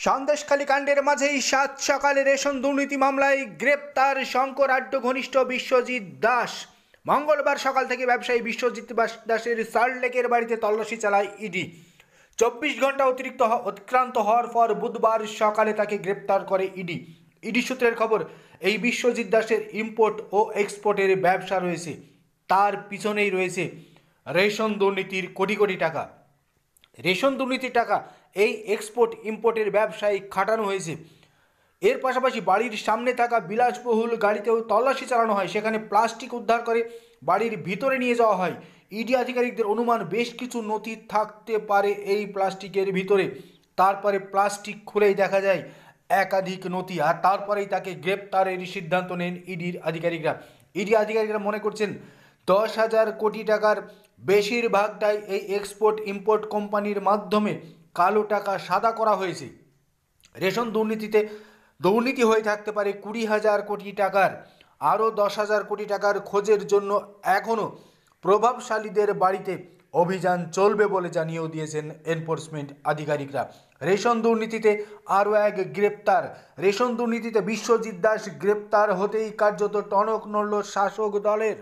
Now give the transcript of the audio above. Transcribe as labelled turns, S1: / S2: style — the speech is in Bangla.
S1: সন্দেশখালী কাণ্ডের মাঝেই সাত সকালে রেশন দুর্নীতি মামলায় গ্রেপ্তার শঙ্কর আড্ড ঘনিষ্ঠ বিশ্বজিৎ দাস। মঙ্গলবার সকাল থেকে ব্যবসায়ী বিশ্বজিৎ দাসের সল্টলেকের বাড়িতে তল্লাশি চালায় ইডি। 24 ঘন্টা অতিক্রান্ত হওয়ার পর বুধবার সকালে তাকে গ্রেপ্তার করে ইডি। ইডি সূত্রের খবর, এই বিশ্বজিৎ দাসের ইম্পোর্ট ও এক্সপোর্টের ব্যবসা রয়েছে। তার পিছনেই রয়েছে রেশন দুর্নীতির কোটি কোটি টাকা। রেশন দুর্নীতির টাকা এই এক্সপোর্ট ইম্পোর্টের ব্যবসায় খাটানো হয়েছে। এর পাশাপাশি বাড়ির সামনে থাকা বিলাসবহুল গাড়িতেও তল্লাশি চালানো হয়। সেখানে প্লাস্টিক উদ্ধার করে বাড়ির ভিতরে নিয়ে যাওয়া হয়। ইডি আধিকারিকদের অনুমান, বেশ কিছু নথি থাকতে পারে এই প্লাস্টিকের ভিতরে। তারপরে প্লাস্টিক খুলেই দেখা যায় একাধিক নথি, আর তারপরেই তাকে গ্রেপ্তারের সিদ্ধান্ত নেন ইডির আধিকারিকরা। ইডি আধিকারিকরা মনে করছেন 10,000 কোটি টাকার বেশিরভাগটাই এই এক্সপোর্ট ইম্পোর্ট কোম্পানির মাধ্যমে কালো টাকা সাদা করা হয়েছে। রেশন দুর্নীতি হয়ে থাকতে পারে 20,000 কোটি টাকার। আরও 10,000 কোটি টাকার খোঁজের জন্য এখনও প্রভাবশালীদের বাড়িতে অভিযান চলবে বলে জানিয়েও দিয়েছেন এনফোর্সমেন্ট আধিকারিকরা। রেশন দুর্নীতিতে আরও এক গ্রেপ্তার। রেশন দুর্নীতিতে বিশ্বজিৎ দাস গ্রেপ্তার হতেই কার্যত টনক নড়ল শাসক দলের।